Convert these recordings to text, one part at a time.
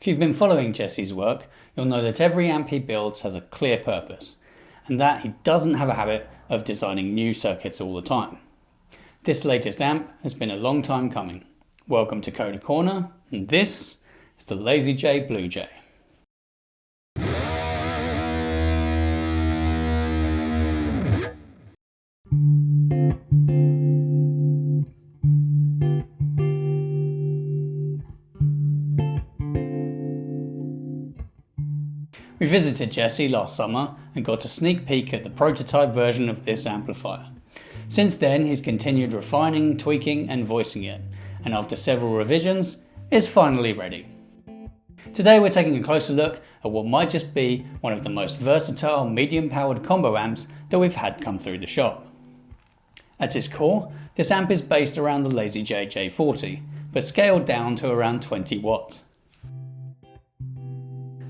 you've been following Jesse's work, you'll know that every amp he builds has a clear purpose, and that he doesn't have a habit of designing new circuits all the time. This latest amp has been a long time coming. Welcome to Coda Corner, and this is the Lazy J Blue Jay. We visited Jesse last summer and got a sneak peek at the prototype version of this amplifier. Since then he's continued refining, tweaking and voicing it, and after several revisions, it's finally ready. Today we're taking a closer look at what might just be one of the most versatile medium powered combo amps that we've had come through the shop. At its core, this amp is based around the Lazy J J40, but scaled down to around 20 watts.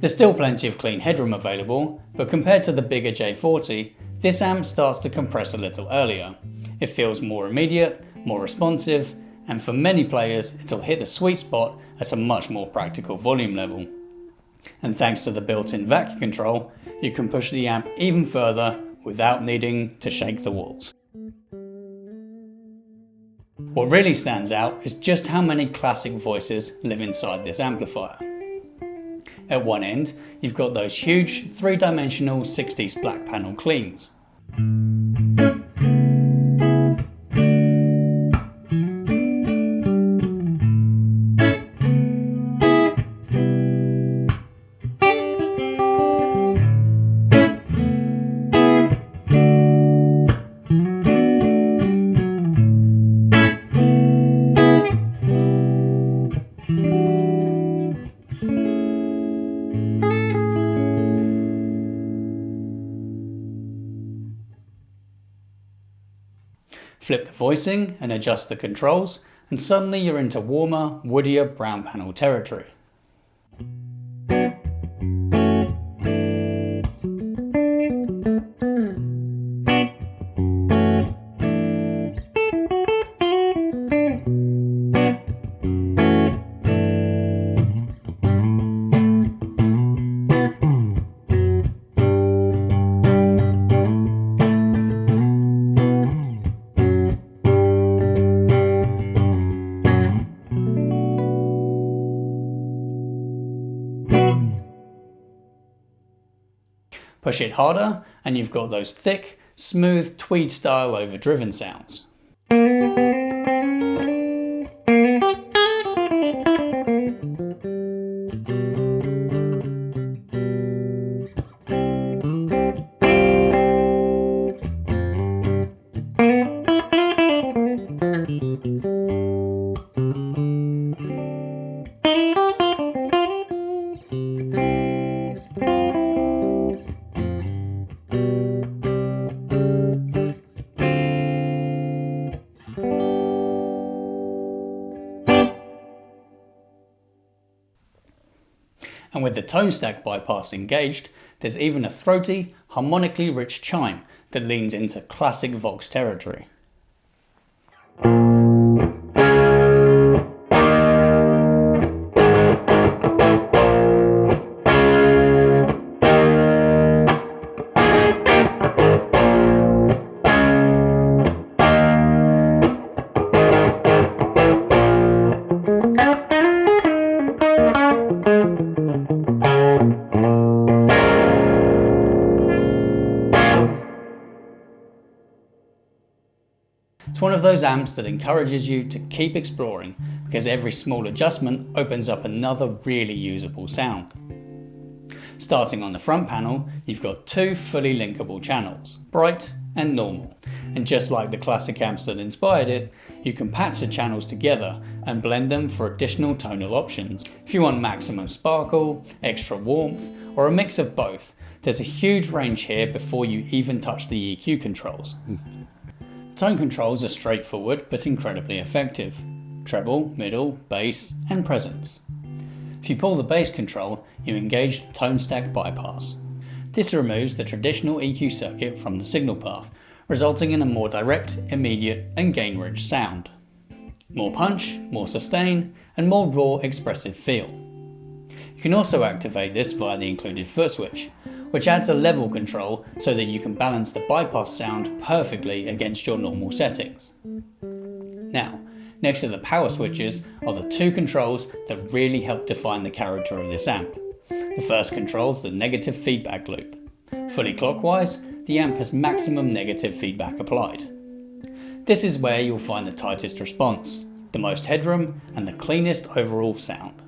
There's still plenty of clean headroom available, but compared to the bigger J40, this amp starts to compress a little earlier. It feels more immediate, more responsive, and for many players it'll hit the sweet spot at a much more practical volume level. And thanks to the built-in vacuum control, you can push the amp even further without needing to shake the walls. What really stands out is just how many classic voices live inside this amplifier. At one end, you've got those huge 3-dimensional 60s black panel cleans. Flip the voicing and adjust the controls, and suddenly you're into warmer, woodier brown panel territory. Push it harder and you've got those thick, smooth tweed style overdriven sounds. And with the tone stack bypass engaged, there's even a throaty, harmonically rich chime that leans into classic Vox territory. It's one of those amps that encourages you to keep exploring, because every small adjustment opens up another really usable sound. Starting on the front panel, you've got two fully linkable channels, bright and normal, and just like the classic amps that inspired it, you can patch the channels together and blend them for additional tonal options. If you want maximum sparkle, extra warmth, or a mix of both, there's a huge range here before you even touch the EQ controls. Tone controls are straightforward but incredibly effective. Treble, middle, bass and presence. If you pull the bass control, you engage the tone stack bypass. This removes the traditional EQ circuit from the signal path, resulting in a more direct, immediate and gain-rich sound. More punch, more sustain and more raw expressive feel. You can also activate this via the included foot switch, which adds a level control so that you can balance the bypass sound perfectly against your normal settings. Now, next to the power switches are the two controls that really help define the character of this amp. The first controls the negative feedback loop. Fully clockwise, the amp has maximum negative feedback applied. This is where you'll find the tightest response, the most headroom, and the cleanest overall sound.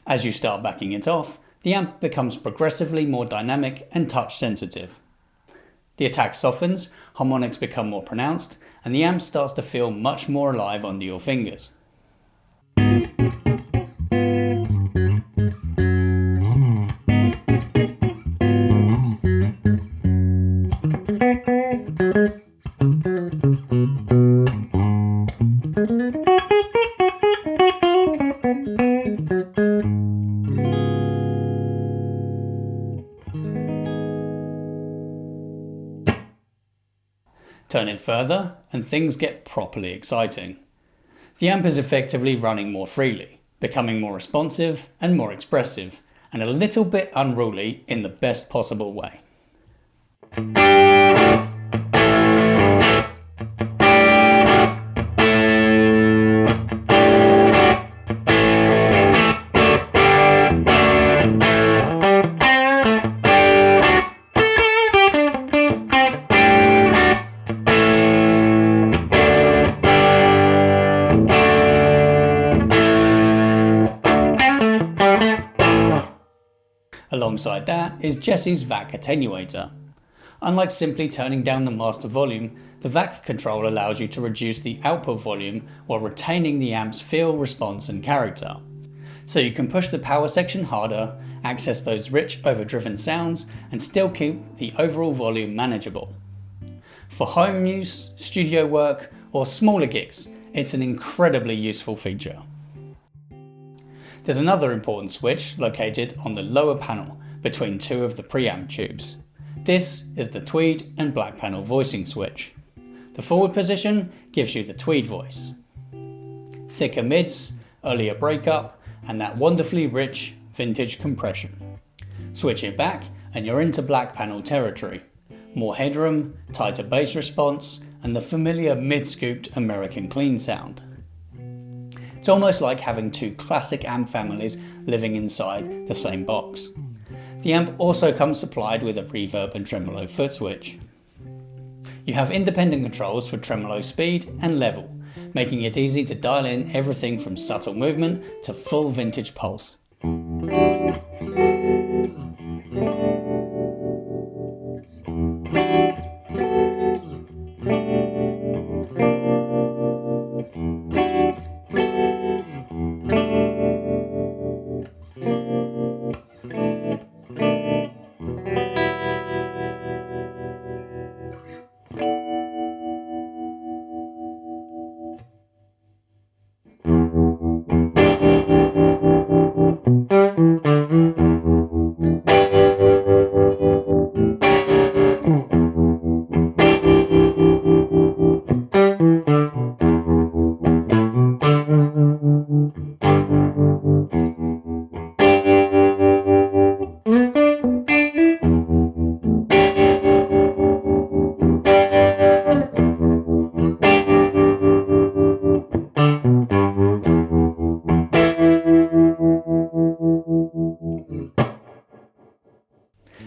As you start backing it off, the amp becomes progressively more dynamic and touch sensitive. The attack softens, harmonics become more pronounced, and the amp starts to feel much more alive under your fingers. Turn it further and things get properly exciting. The amp is effectively running more freely, becoming more responsive and more expressive, and a little bit unruly in the best possible way. Alongside that is Jesse's VAC attenuator. Unlike simply turning down the master volume, the VAC control allows you to reduce the output volume while retaining the amp's feel, response and character. So you can push the power section harder, access those rich overdriven sounds and still keep the overall volume manageable. For home use, studio work or smaller gigs, it's an incredibly useful feature. There's another important switch located on the lower panel between two of the preamp tubes. This is the tweed and black panel voicing switch. The forward position gives you the tweed voice. Thicker mids, earlier breakup, and that wonderfully rich vintage compression. Switch it back and you're into black panel territory. More headroom, tighter bass response, and the familiar mid-scooped American clean sound. It's almost like having two classic amp families living inside the same box. The amp also comes supplied with a reverb and tremolo foot switch. You have independent controls for tremolo speed and level, making it easy to dial in everything from subtle movement to full vintage pulse.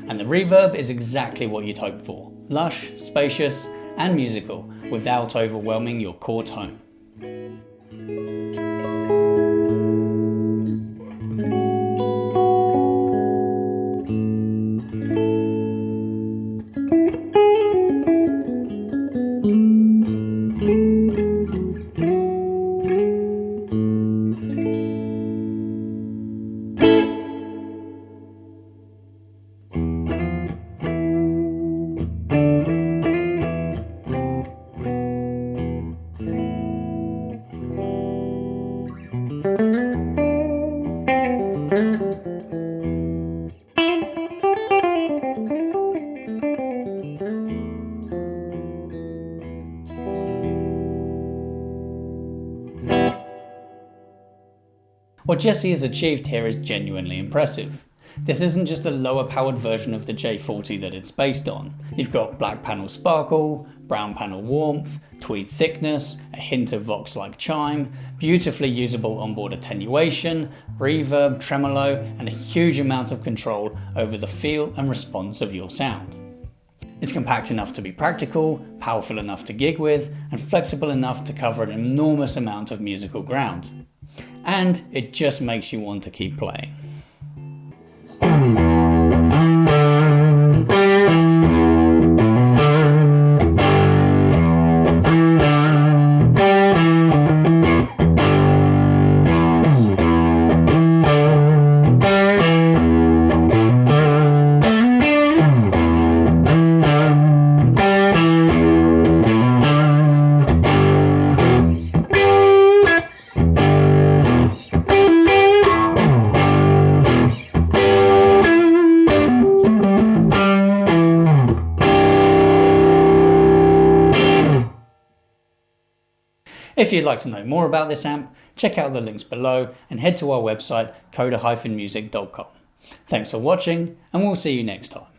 And the reverb is exactly what you'd hope for. Lush, spacious, and musical, without overwhelming your core tone. What Jesse has achieved here is genuinely impressive. This isn't just a lower powered version of the J40 that it's based on. You've got black panel sparkle, brown panel warmth, tweed thickness, a hint of Vox-like chime, beautifully usable onboard attenuation, reverb, tremolo, and a huge amount of control over the feel and response of your sound. It's compact enough to be practical, powerful enough to gig with, and flexible enough to cover an enormous amount of musical ground. And it just makes you want to keep playing. If you'd like to know more about this amp, check out the links below and head to our website coda-music.com. Thanks for watching, and we'll see you next time.